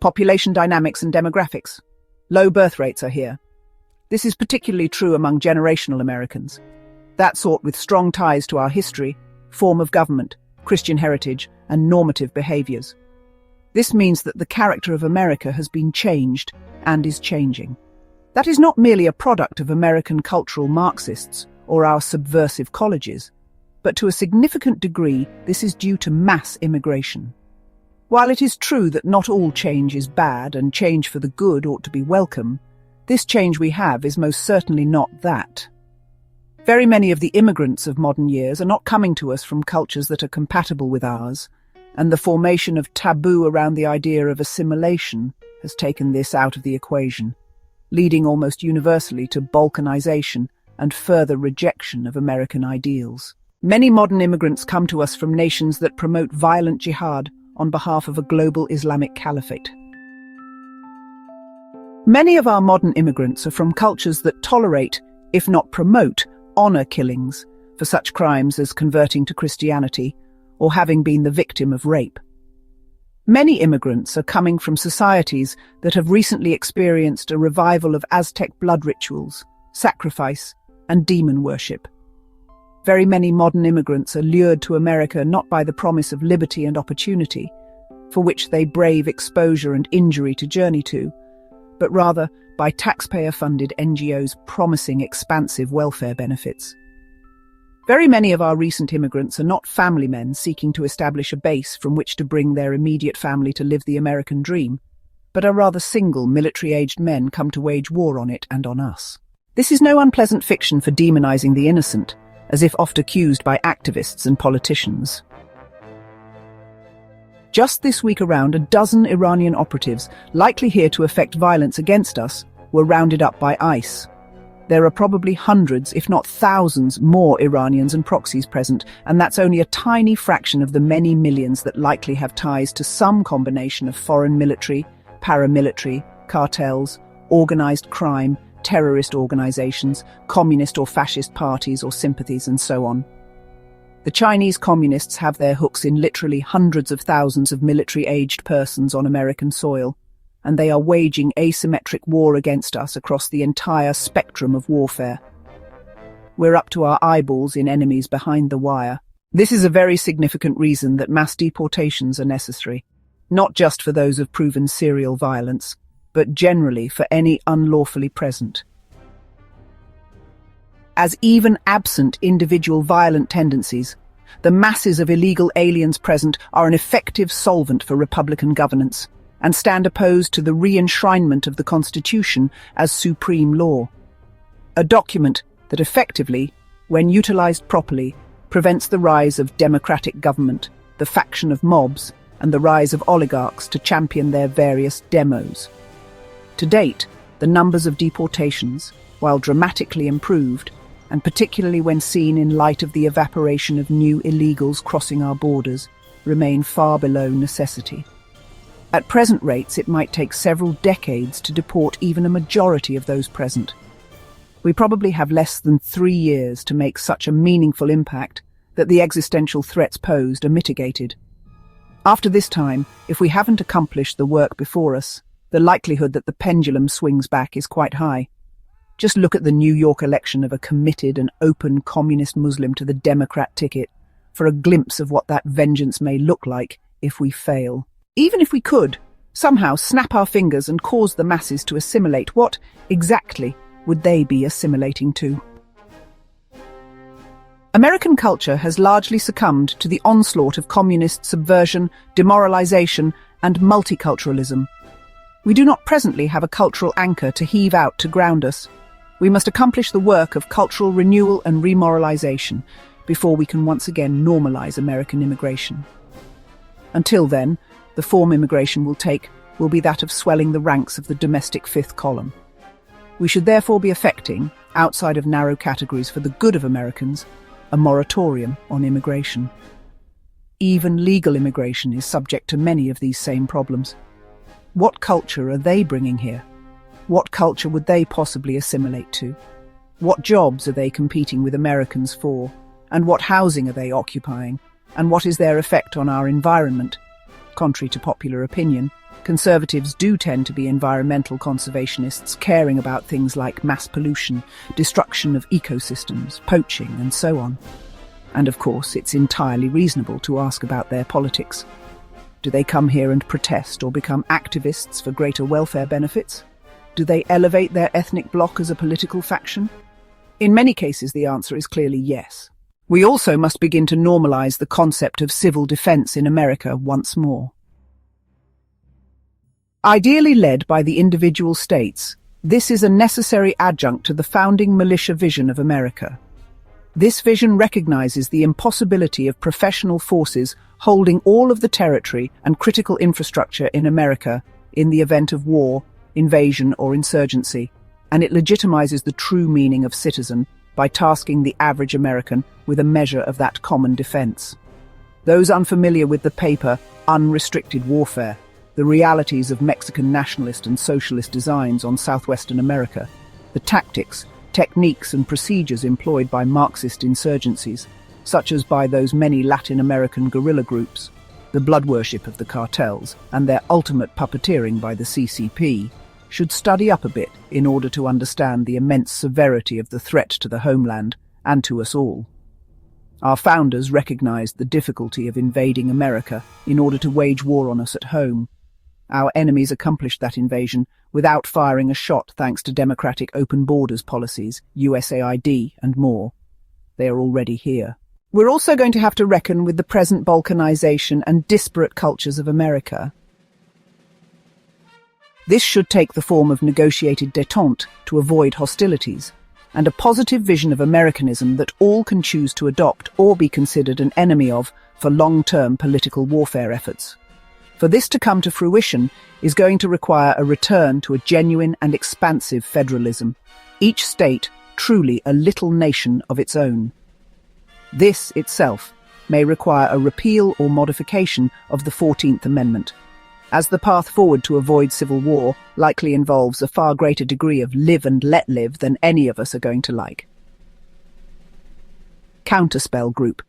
Population dynamics and demographics. Low birth rates are here. This is particularly true among generational Americans, that sort with strong ties to our history, form of government, Christian heritage, and normative behaviors. This means that the character of America has been changed and is changing. That is not merely a product of American cultural Marxists or our subversive colleges, but to a significant degree this is due to mass immigration. While it is true that not all change is bad and change for the good ought to be welcome, this change we have is most certainly not that. Very many of the immigrants of modern years are not coming to us from cultures that are compatible with ours, and the formation of taboo around the idea of assimilation has taken this out of the equation, leading almost universally to balkanization and further rejection of American ideals. Many modern immigrants come to us from nations that promote violent jihad on behalf of a global Islamic caliphate. Many of our modern immigrants are from cultures that tolerate, if not promote, honor killings for such crimes as converting to Christianity or having been the victim of rape. Many immigrants are coming from societies that have recently experienced a revival of Aztec blood rituals, sacrifice, and demon worship. Very many modern immigrants are lured to America not by the promise of liberty and opportunity, for which they brave exposure and injury to journey to, but rather by taxpayer-funded NGOs promising expansive welfare benefits. Very many of our recent immigrants are not family men seeking to establish a base from which to bring their immediate family to live the American dream, but are rather single, military-aged men come to wage war on it and on us. This is no unpleasant fiction for demonizing the innocent, as if oft accused by activists and politicians. Just this week around a dozen Iranian operatives, likely here to effect violence against us, were rounded up by ICE. There are probably hundreds, if not thousands, more Iranians and proxies present, and that's only a tiny fraction of the many millions that likely have ties to some combination of foreign military, paramilitary, cartels, organized crime, terrorist organizations, communist or fascist parties or sympathies, and so on. The Chinese communists have their hooks in literally hundreds of thousands of military-aged persons on American soil, and they are waging asymmetric war against us across the entire spectrum of warfare. We're up to our eyeballs in enemies behind the wire. This is a very significant reason that mass deportations are necessary, not just for those of proven serial violence, but generally for any unlawfully present. As even absent individual violent tendencies, the masses of illegal aliens present are an effective solvent for Republican governance and stand opposed to the re-enshrinement of the Constitution as supreme law. A document that effectively, when utilized properly, prevents the rise of democratic government, the faction of mobs, and the rise of oligarchs to champion their various demos. To date, the numbers of deportations, while dramatically improved, and particularly when seen in light of the evaporation of new illegals crossing our borders, remain far below necessity. At present rates, it might take several decades to deport even a majority of those present. We probably have less than 3 years to make such a meaningful impact that the existential threats posed are mitigated. After this time, if we haven't accomplished the work before us, the likelihood that the pendulum swings back is quite high. Just look at the New York election of a committed and open communist Muslim to the Democrat ticket for a glimpse of what that vengeance may look like if we fail. Even if we could, somehow snap our fingers and cause the masses to assimilate, what exactly would they be assimilating to? American culture has largely succumbed to the onslaught of communist subversion, demoralization, and multiculturalism. We do not presently have a cultural anchor to heave out to ground us. We must accomplish the work of cultural renewal and remoralization before we can once again normalize American immigration. Until then, the form immigration will take will be that of swelling the ranks of the domestic fifth column. We should therefore be effecting, outside of narrow categories for the good of Americans, a moratorium on immigration. Even legal immigration is subject to many of these same problems. What culture are they bringing here? What culture would they possibly assimilate to? What jobs are they competing with Americans for? And what housing are they occupying? And what is their effect on our environment? Contrary to popular opinion, Conservatives do tend to be environmental conservationists, caring about things like mass pollution, destruction of ecosystems, poaching, and so on. And of course, it's entirely reasonable to ask about their politics. Do they come here and protest or become activists for greater welfare benefits? Do they elevate their ethnic bloc as a political faction? In many cases, the answer is clearly yes. We also must begin to normalize the concept of civil defense in America once more. Ideally led by the individual states, this is a necessary adjunct to the founding militia vision of America. This vision recognizes the impossibility of professional forces holding all of the territory and critical infrastructure in America in the event of war, invasion, or insurgency, and it legitimizes the true meaning of citizen by tasking the average American with a measure of that common defense. Those unfamiliar with the paper Unrestricted Warfare, the realities of Mexican nationalist and socialist designs on southwestern America, the tactics, techniques and procedures employed by Marxist insurgencies, such as by those many Latin American guerrilla groups, the blood worship of the cartels, and their ultimate puppeteering by the CCP, should study up a bit in order to understand the immense severity of the threat to the homeland and to us all. Our founders recognized the difficulty of invading America in order to wage war on us at home. Our enemies accomplished that invasion without firing a shot thanks to democratic open borders policies, USAID, and more. They are already here. We're also going to have to reckon with the present balkanization and disparate cultures of America. This should take the form of negotiated détente to avoid hostilities, and a positive vision of Americanism that all can choose to adopt or be considered an enemy of for long-term political warfare efforts. For this to come to fruition is going to require a return to a genuine and expansive federalism, each state truly a little nation of its own. This itself may require a repeal or modification of the 14th Amendment, as the path forward to avoid civil war likely involves a far greater degree of live and let live than any of us are going to like. Counterspell Group.